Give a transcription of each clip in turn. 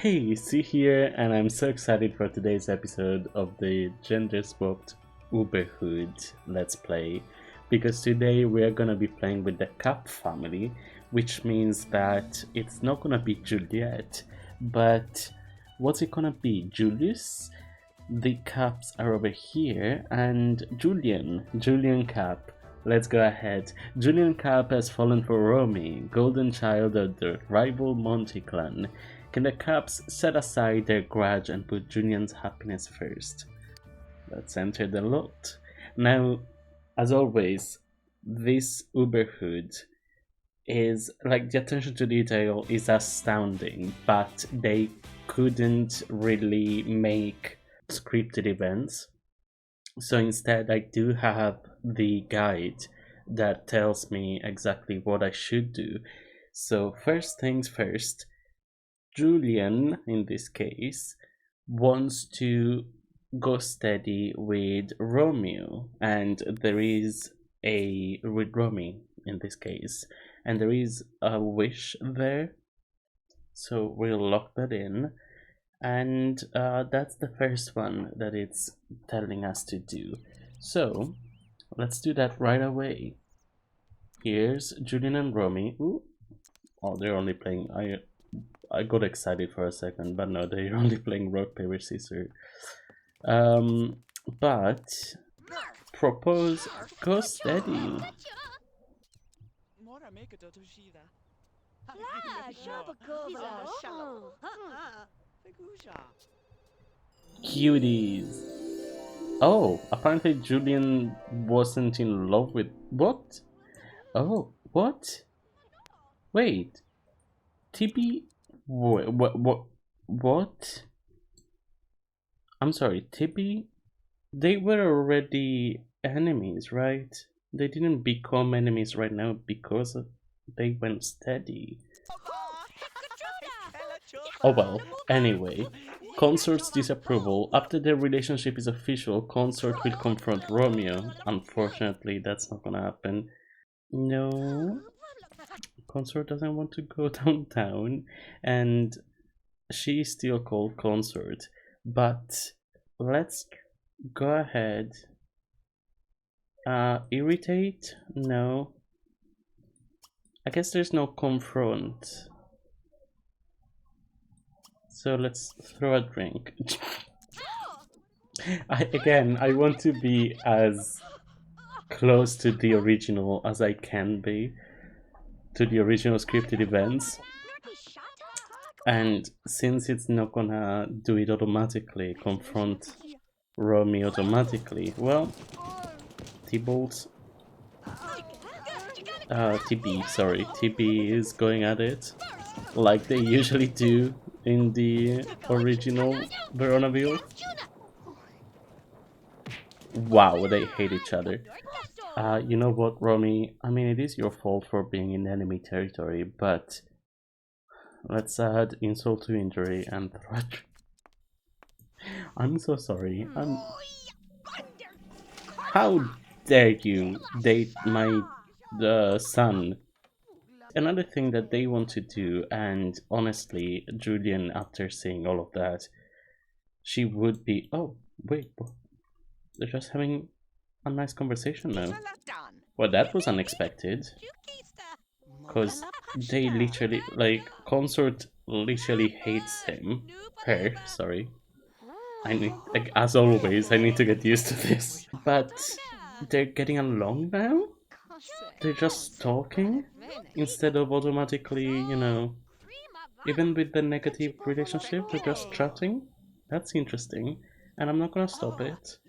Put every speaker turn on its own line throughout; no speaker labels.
Hey, see here, and I'm so excited for today's episode of the gender swapped Uberhood Let's Play, because today we're gonna be playing with the Cap family, which means that it's not gonna be Juliet, but what's it gonna be? Julius? The Caps are over here, and Julian Cap. Let's go ahead. Julian Cap has fallen for Romy, golden child of the rival Monty clan. Can the Caps set aside their grudge and put Julian's happiness first? Let's enter the lot. Now, as always, this Uberhood is like the attention to detail is astounding, but they couldn't really make scripted events. So instead, I do have the guide that tells me exactly what I should do. So, first things first, Julian, in this case, wants to go steady with Romeo, and there is with Romy in this case, and there is a wish there, so we'll lock that in, and that's the first one that it's telling us to do. So let's do that right away. Here's Julian and Romy. Ooh. Oh, they're only playing. I got excited for a second, but no, they're only playing rock, paper, scissors. But propose go steady. Cuties. Oh, apparently Julian wasn't in love with what? Oh, what? Wait, TB. What? I'm sorry, Tibby? They were already enemies, right? They didn't become enemies right now because they went steady. Oh well, anyway. Consort's disapproval. After their relationship is official, Consort will confront Romeo. Unfortunately, that's not gonna happen. No. Consort doesn't want to go downtown, and she's still called Consort. But let's go ahead. Irritate? No. I guess there's no confront. So let's throw a drink. I want to be as close to the original as I can be, to the original scripted events. And since it's not gonna do it automatically, confront Romy automatically, well, T-Bolt, TB is going at it, like they usually do in the original Veronaville. Wow, they hate each other. You know what, Romy? I mean, it is your fault for being in enemy territory, but let's add insult to injury and threat. I'm so sorry. How dare you date my son? Another thing that they want to do, and honestly, Julian, after seeing all of that, she would be. Oh, wait, they're just having a nice conversation now. Well, that was unexpected. Because they literally, like, Consort literally hates her, sorry. I need, like, as always, I need to get used to this. But they're getting along now? They're just talking instead of automatically, even with the negative relationship, they're just chatting. That's interesting, and I'm not gonna stop it.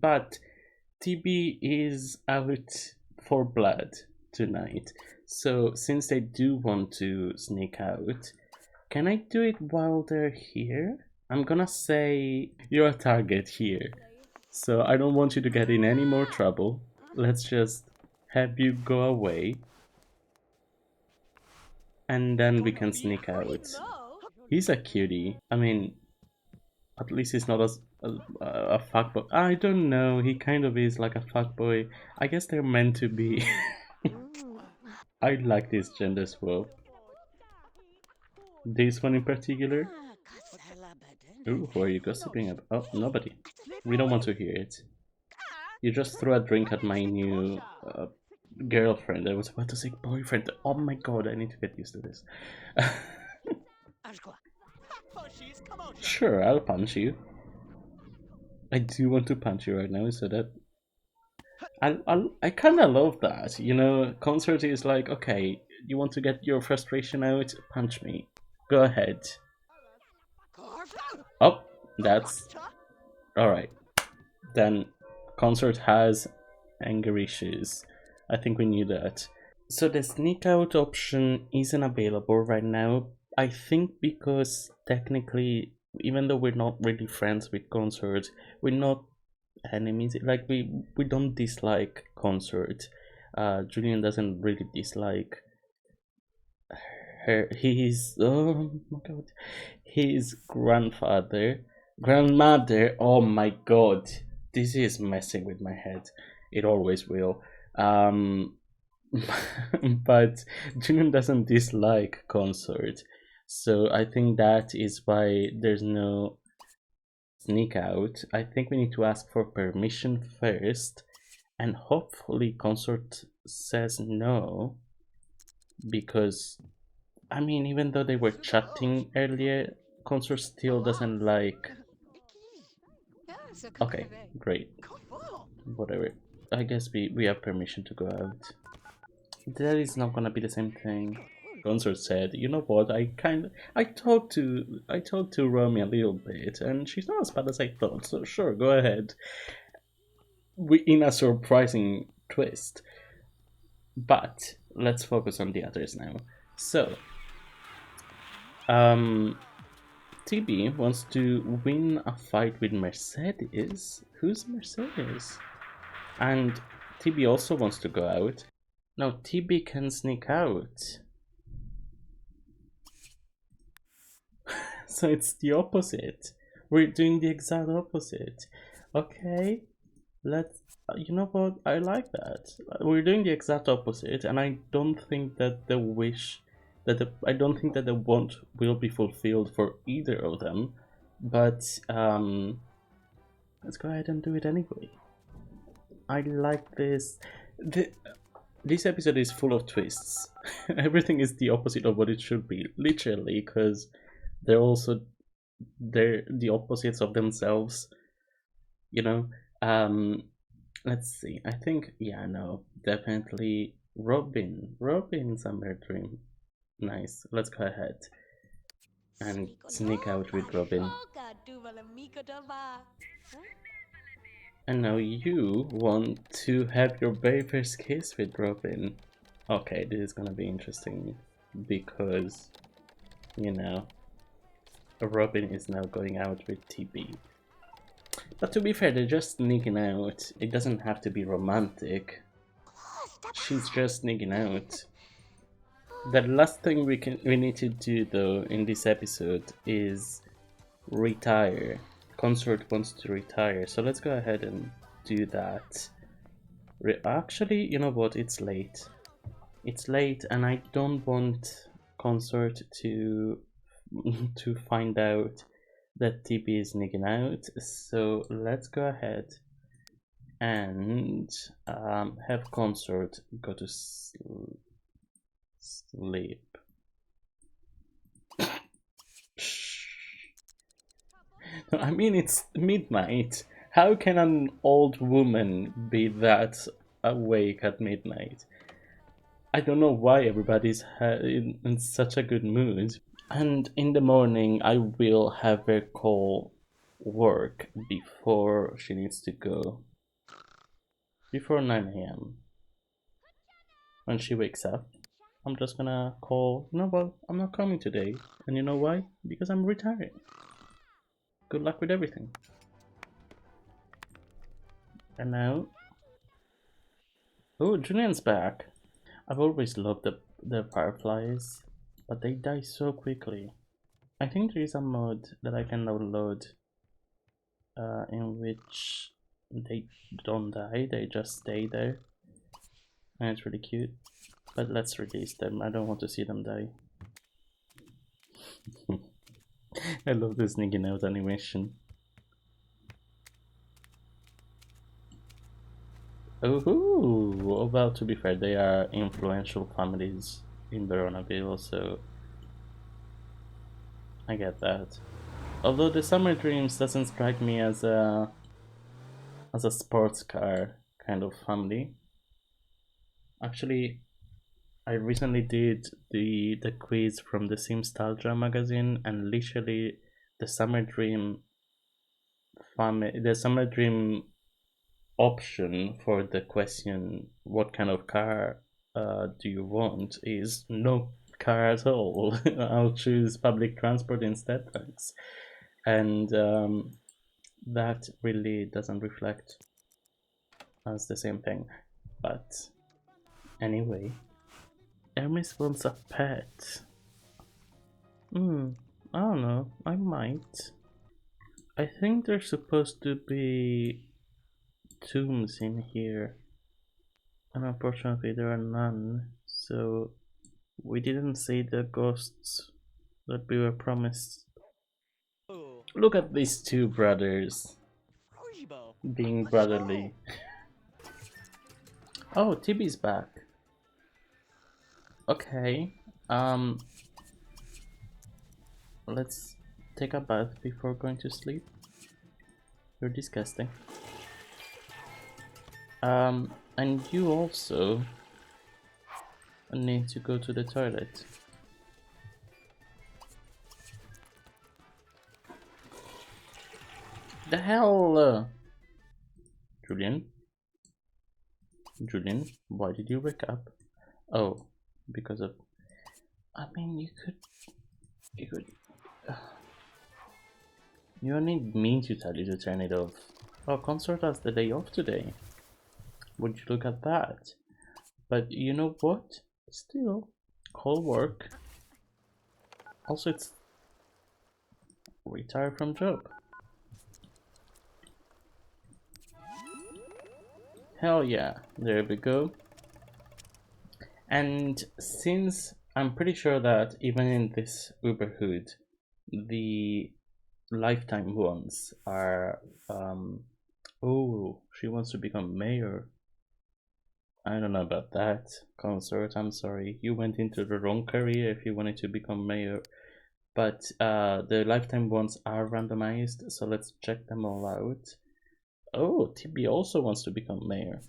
But TB is out for blood tonight, so since they do want to sneak out, can I do it while they're here? I'm gonna say you're a target here, so I don't want you to get in any more trouble. Let's just have you go away, and then we can sneak out. He's a cutie. I mean, at least he's not a fuckboy. I don't know, he kind of is like a fuckboy. I guess they're meant to be. I like this gender swap. This one in particular? Ooh, who are you gossiping about? Oh, nobody. We don't want to hear it. You just threw a drink at my new girlfriend. I was about to say boyfriend. Oh my god, I need to get used to this. Sure, I'll punch you. I do want to punch you right now, so that I kind of love that. You know, concert is like, okay, you want to get your frustration out, punch me. Go ahead. Oh, that's all right. Then concert has anger issues. I think we knew that. So the sneak out option isn't available right now. I think because technically, even though we're not really friends with concert, we're not enemies. Like we don't dislike concert. Julian doesn't really dislike her. Oh my god, his grandmother. Oh my god, this is messing with my head. It always will. But Julian doesn't dislike concert, so I think that is why there's no sneak out. I think we need to ask for permission first, and hopefully consort says no, because I mean, even though they were chatting earlier, consort still doesn't like. Okay, great, whatever. I guess we have permission to go out. That is not gonna be the same thing. Consort said, you know what, I talked to Romy a little bit, and she's not as bad as I thought, so sure, go ahead. We in a surprising twist. But let's focus on the others now. So TB wants to win a fight with Mercedes. Who's Mercedes? And TB also wants to go out. No, TB can sneak out. So it's the opposite. We're doing the exact opposite. Okay, let's. You know what? I like that. We're doing the exact opposite, and I don't think that the wish, I don't think that the want will be fulfilled for either of them. But let's go ahead and do it anyway. I like this. This episode is full of twists. Everything is the opposite of what it should be, literally, because they're the opposites of themselves. You know. Let's see. I think, yeah, no, definitely Robin. Robin's a murdering. Nice. Let's go ahead and sneak out with Robin. And now you want to have your very first kiss with Robin. Okay, this is gonna be interesting because, you know, Robin is now going out with TB. But to be fair, they're just sneaking out. It doesn't have to be romantic. She's just sneaking out. The last thing we need to do though in this episode is retire. Consort wants to retire, so let's go ahead and do that. Actually, you know what? It's late. It's late, and I don't want Consort to find out that TB is sneaking out. So let's go ahead and have Consort go to sleep. I mean, it's midnight. How can an old woman be that awake at midnight? I don't know why everybody's in such a good mood. And in the morning, I will have her call work before she needs to go. Before 9 a.m. When she wakes up, I'm just gonna call, you know what, I'm not coming today. And you know why? Because I'm retiring. Good luck with everything. And now... Oh, Julian's back. I've always loved the fireflies, but they die so quickly. I think there is a mod that I can download in which they don't die, they just stay there. And it's really cute. But let's release them, I don't want to see them die. I love the sneaking out animation. Oh, well, to be fair, they are influential families in Veronaville, so I get that. Although the Summer Dreams doesn't strike me as a sports car kind of family. Actually, I recently did the quiz from the Simstalgia magazine, and literally the Summer Dream the Summer Dream option for the question what kind of car do you want is no car at all. I'll choose public transport instead, thanks. And that really doesn't reflect as the same thing. But anyway, Hermes wants a pet. I don't know, I might. I think there's supposed to be tombs in here, and unfortunately there are none, so we didn't see the ghosts that we were promised. Look at these two brothers being brotherly. Oh, Tibby's back. Okay, let's take a bath before going to sleep. You're disgusting. And you also need to go to the toilet. The hell? Julian? Julian, why did you wake up? Oh, because of... I mean, you could... You don't need me to tell you to turn it off. Oh, Consort has the day off today. Would you look at that? But you know what? Still, call work. Also, it's retire from job. Hell yeah, there we go. And since I'm pretty sure that even in this Uberhood, the lifetime ones are oh, she wants to become mayor. I don't know about that, Consort. I'm sorry, you went into the wrong career if you wanted to become mayor. But the lifetime ones are randomized, so let's check them all out. Oh, TB also wants to become mayor.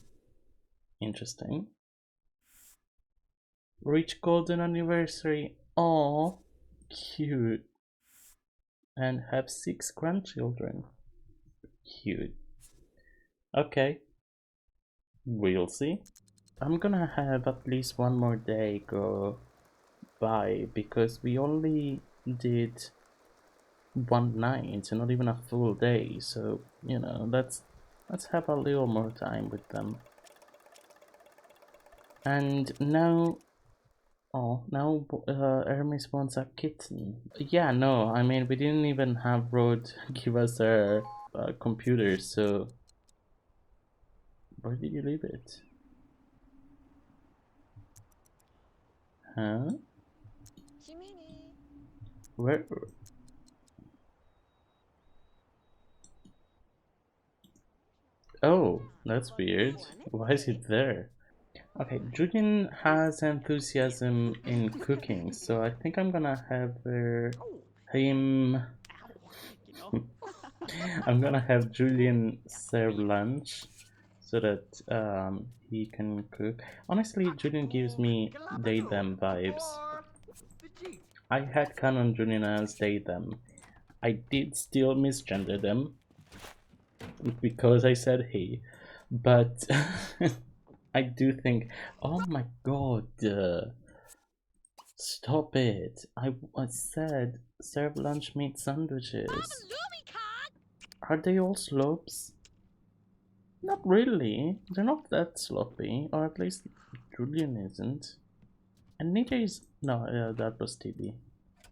Interesting. Reach golden anniversary. Oh, cute. And have 6 grandchildren. Cute. Okay. We'll see. I'm gonna have at least one more day go by because we only did one night and not even a full day, so you know, let's have a little more time with them. And now now Hermes wants a kitten. Yeah, no, I mean we didn't even have Rod give us our computer, so where did you leave it? Huh? Where? Oh, that's weird. Why is it there? Okay, Julian has enthusiasm in cooking, so I think I'm gonna have him. I'm gonna have Julian serve lunch so that he can cook. Honestly, Julian gives me they them vibes. I had canon Julian as they them. I did still misgender them because I said he, but I do think, oh my god, stop it. I said serve lunch meat sandwiches. Are they all slopes? Not really. They're not that sloppy, or at least Julian isn't. And neither is... No, that was TB.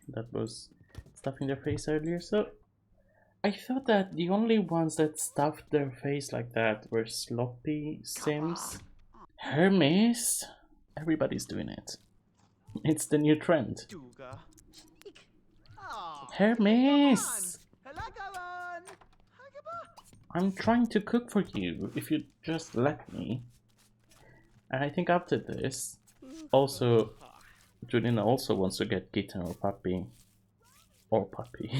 That was stuffing their face earlier, so... I thought that the only ones that stuffed their face like that were sloppy Sims. Hermes? Everybody's doing it. It's the new trend. Hermes! I'm trying to cook for you, if you just let me. And I think after this, also, Julian also wants to get kitten or puppy. Or puppy.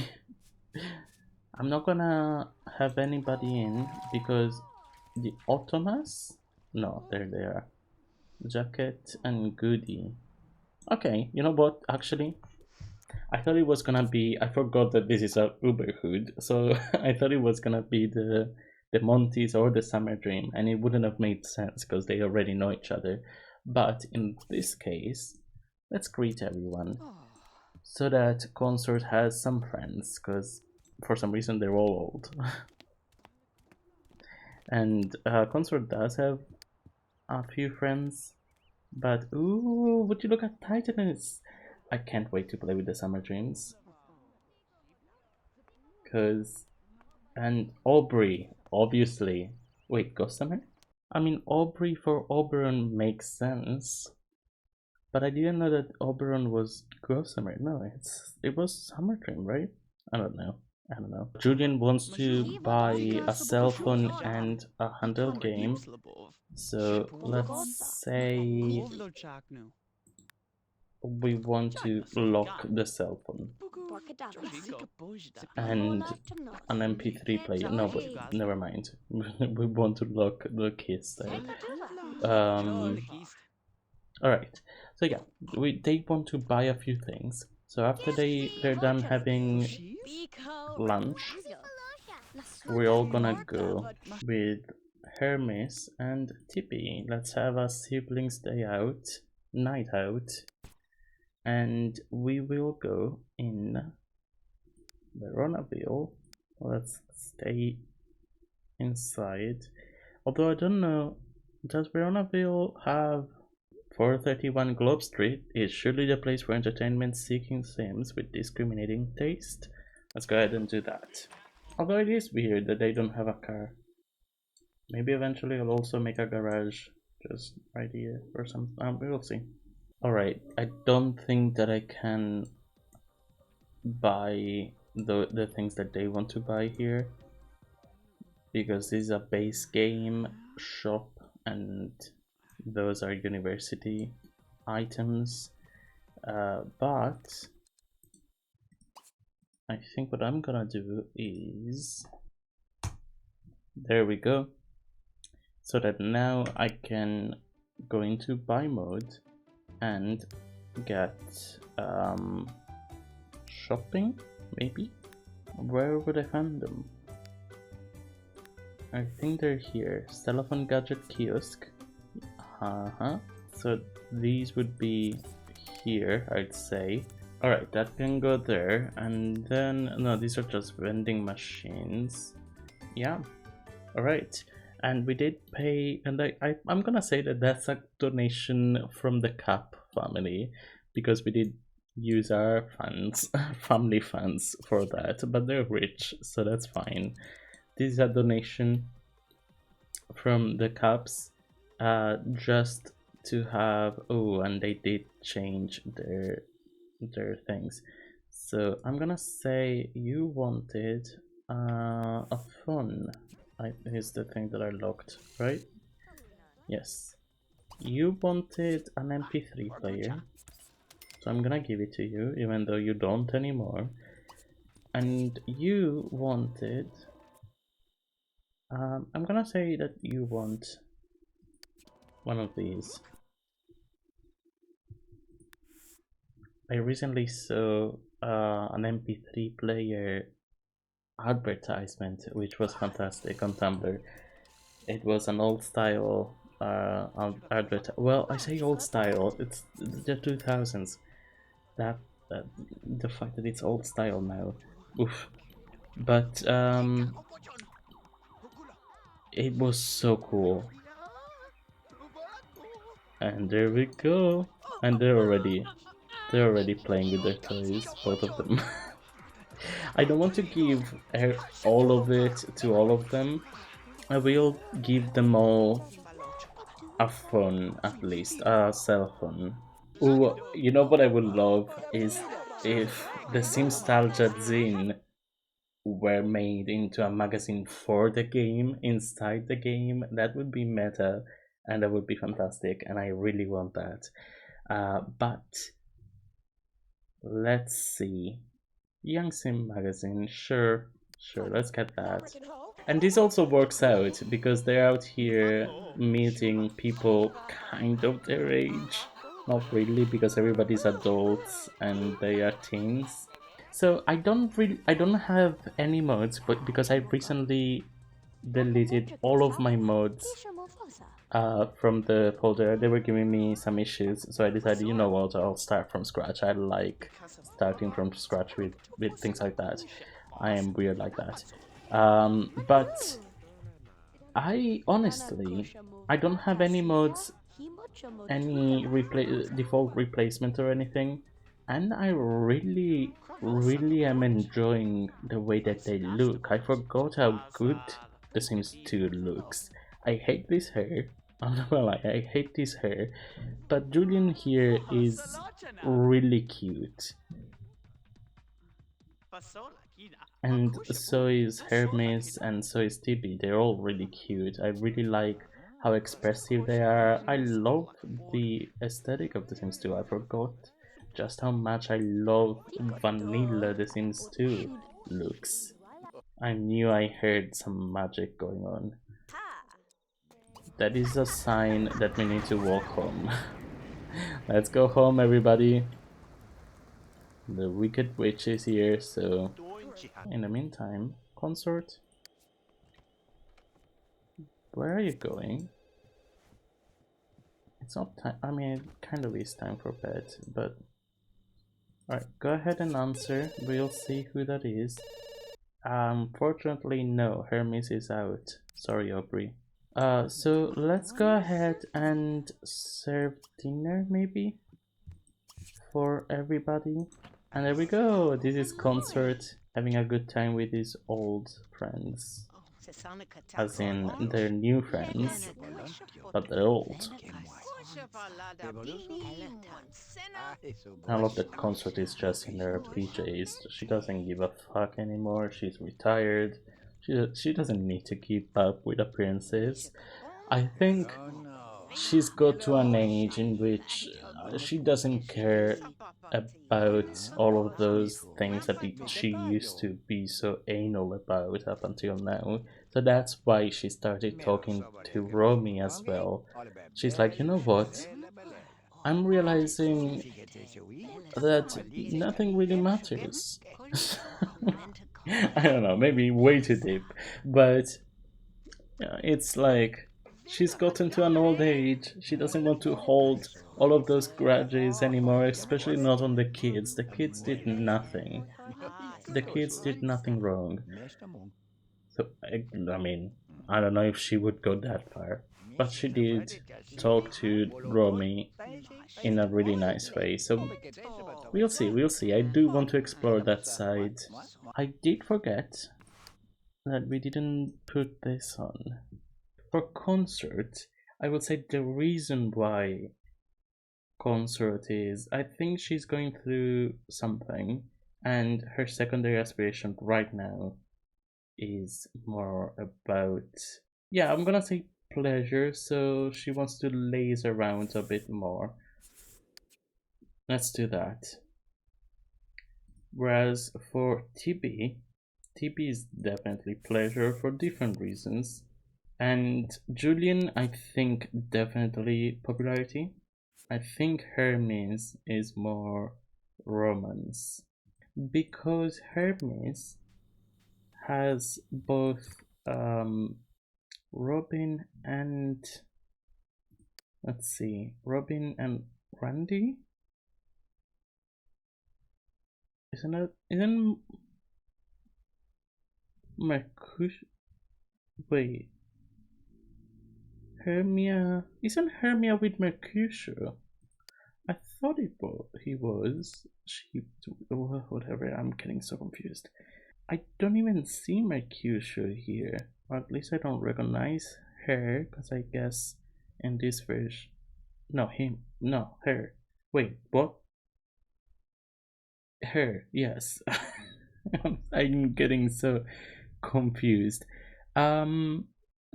I'm not gonna have anybody in because the Ottomas? No, there they are. Jacket and Goody. Okay, you know what? Actually, I thought it was gonna be. I forgot that this is a Uberhood, so I thought it was gonna be the Monties or the Summer Dream, and it wouldn't have made sense because they already know each other. But in this case, let's greet everyone so that Consort has some friends, because for some reason they're all old. And Consort does have a few friends, but ooh, would you look at Titanus? I can't wait to play with the Summer Dreams. And Aubrey, obviously. Wait, Ghost Summer? I mean, Aubrey for Oberon makes sense. But I didn't know that Oberon was Ghost Summer. No, it was Summer Dream, right? I don't know. Julian wants to buy a cell phone and a handheld game. So let's say we want to lock the cell phone and an MP3 player. No, but never mind. We want to lock the keys there. Alright, so yeah, they want to buy a few things. So after they're done having lunch, we're all gonna go with Hermes and Tippy. Let's have a siblings day out, night out, and we will go in Veronaville. Let's stay inside. Although I don't know, does Veronaville have 431 Globe Street is surely the place for entertainment-seeking Sims with discriminating taste. Let's go ahead and do that. Although it is weird that they don't have a car. Maybe eventually I'll also make a garage just right here or something. We'll see. Alright, I don't think that I can buy the things that they want to buy here, because this is a base game shop and those are university items, but I think what I'm gonna do is, there we go, so that now I can go into buy mode and get shopping, maybe? Where would I find them? I think they're here. Telephone gadget kiosk. So these would be here, I'd say. Alright, that can go there. And then, no, these are just vending machines. Yeah. Alright. And we did pay, and I'm gonna say that that's a donation from the Cap family, because we did use our funds, family funds for that, but they're rich, so that's fine. This is a donation from the Caps, just to have, oh, and they did change their things. So I'm gonna say you wanted a phone. Is the thing that I locked, right? Yes. You wanted an MP3 player, so I'm gonna give it to you, even though you don't anymore. And you wanted, I'm gonna say that you want one of these. I recently saw an MP3 player advertisement, which was fantastic on Tumblr. It was an old style advert. Well, I say old style, it's the 2000s. That the fact that it's old style now, oof. But it was so cool. And there we go. And they're already playing with their toys, both of them. I don't want to give all of it to all of them. I will give them all a phone, at least a cell phone. Ooh, you know what I would love is if the Simstalgia zine were made into a magazine for the game, inside the game, that would be meta and that would be fantastic, and I really want that. But let's see. Young Sim magazine, sure, sure, let's get that. And this also works out because they're out here meeting people kind of their age. Not really, because everybody's adults and they are teens. So I don't have any mods, but because I recently deleted all of my mods from the folder, they were giving me some issues, so I decided, you know what, I'll start from scratch. I like starting from scratch with things like that. I am weird like that. But I honestly, I don't have any mods, any default replacement or anything, and I really am enjoying the way that they look. I forgot how good The Sims 2 looks. I hate this hair. I'm not gonna lie, I hate this hair, but Julian here is really cute, and so is Hermes, and so is Tibi. They're all really cute. I really like how expressive they are. I love the aesthetic of The Sims 2. I forgot just how much I love vanilla The Sims 2 looks. I knew I heard some magic going on. That is a sign that we need to walk home. Let's go home, everybody. The Wicked Witch is here, so in the meantime, consort, where are you going? It's not time. I mean, it kind of is time for bed, but alright, go ahead and answer. We'll see who that is. Fortunately, no, Hermes is out. Sorry, Aubrey. So let's go ahead and serve dinner, maybe, for everybody. And there we go. This is Consort having a good time with his old friends. As in, they're new friends, but they're old. I love that Consort is just in her PJs. She doesn't give a fuck anymore. She's retired. She doesn't need to keep up with appearances. I think she's got to an age in which she doesn't care about all of those things that she used to be so anal about up until now. So that's why she started talking to Romy as well. She's like, you know what? I'm realizing that nothing really matters. I don't know, maybe way too deep, but it's like she's gotten to an old age. She doesn't want to hold all of those grudges anymore, especially not on the kids. The kids did nothing. The kids did nothing wrong. So, I mean, I don't know if she would go that far, but she did talk to Romy in a really nice way. So, we'll see, we'll see. I do want to explore that side. I did forget that we didn't put this on. For Consort, I would say the reason why Consort is, I think she's going through something, and her secondary aspiration right now is more about, yeah, I'm gonna say pleasure, so she wants to laze around a bit more. Let's do that. Whereas for TB is definitely pleasure for different reasons. And Julian, I think definitely popularity. I think Hermes is more romance. Because Hermes has both Robin and, let's see, Robin and Randy? Isn't Mercutio? Wait, Hermia, isn't Hermia with Mercutio? I thought he was. She, whatever. I'm getting so confused. I don't even see Mercutio here, or at least I don't recognize her. Because I guess in this version, no, him, no, her. Wait, what? Her, yes. I'm getting so confused. Um,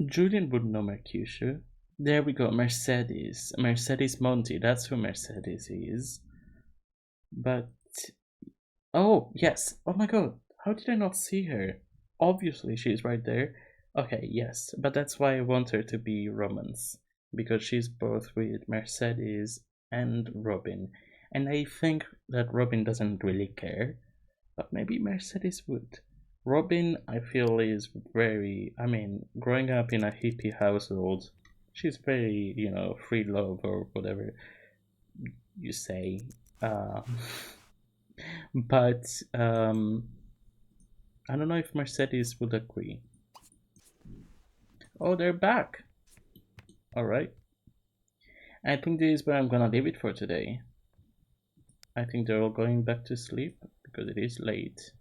Julian would know Mercutio. There we go, Mercedes. Mercedes Monti, that's who Mercedes is. But, oh, yes. Oh my god, how did I not see her? Obviously, she's right there. Okay, yes, but that's why I want her to be Romance. Because she's both with Mercedes and Robin. And I think that Robin doesn't really care, but maybe Mercedes would. Robin, I feel, is very, I mean, growing up in a hippie household, she's very, free love or whatever you say. Uh, but I don't know if Mercedes would agree. Oh, they're back. All right. I think this is where I'm gonna leave it for today. I think they're all going back to sleep because it is late.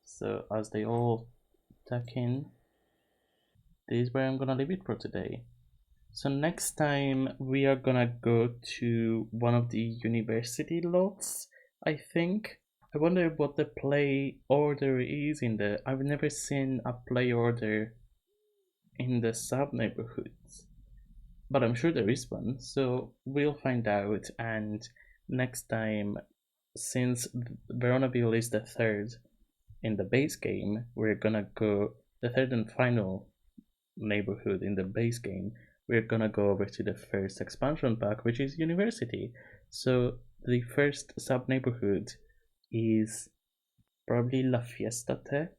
So as they all tuck in, this is where I'm gonna leave it for today. So next time we are gonna go to one of the university lots, I think. I wonder what the play order is in the. I've never seen a play order in the sub neighborhoods, but I'm sure there is one. So we'll find out. And next time, since Veronaville is the third in the base game, we're gonna go the third and final neighborhood in the base game. We're gonna go over to the first expansion pack, which is university. So the first sub neighborhood is probably La Fiesta Tech.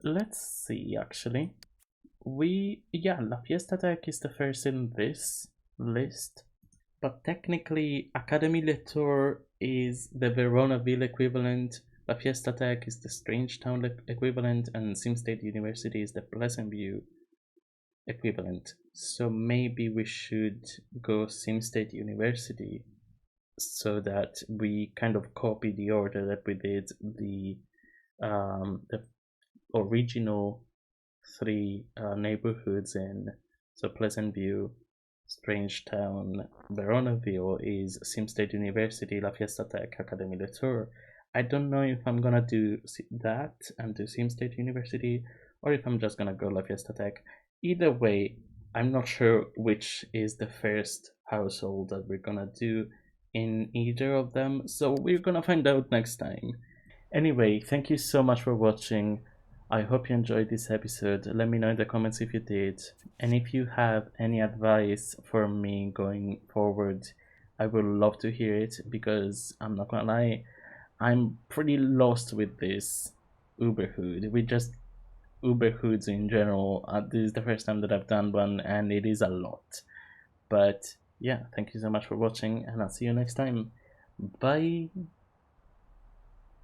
Let's see, actually. La Fiesta Tech is the first in this list, but technically, Academy Latour is the Veronaville equivalent, La Fiesta Tech is the Strange Town equivalent, and Sim State University is the Pleasant View equivalent. So maybe we should go Sim State University so that we kind of copy the order that we did the original three neighborhoods in. So Pleasant View, Strange Town, Veronaville is Sim State University, La Fiesta Tech, Academy de Tour. I don't know if I'm gonna do that and do Sim State University or if I'm just gonna go La Fiesta Tech. Either way, I'm not sure which is the first household that we're gonna do in either of them, so we're gonna find out next time. Anyway, thank you so much for watching. I hope you enjoyed this episode. Let me know in the comments if you did. And if you have any advice for me going forward, I would love to hear it because I'm not gonna lie, I'm pretty lost with this Uberhood. With just Uberhoods in general. This is the first time that I've done one and it is a lot. But yeah, thank you so much for watching and I'll see you next time. Bye.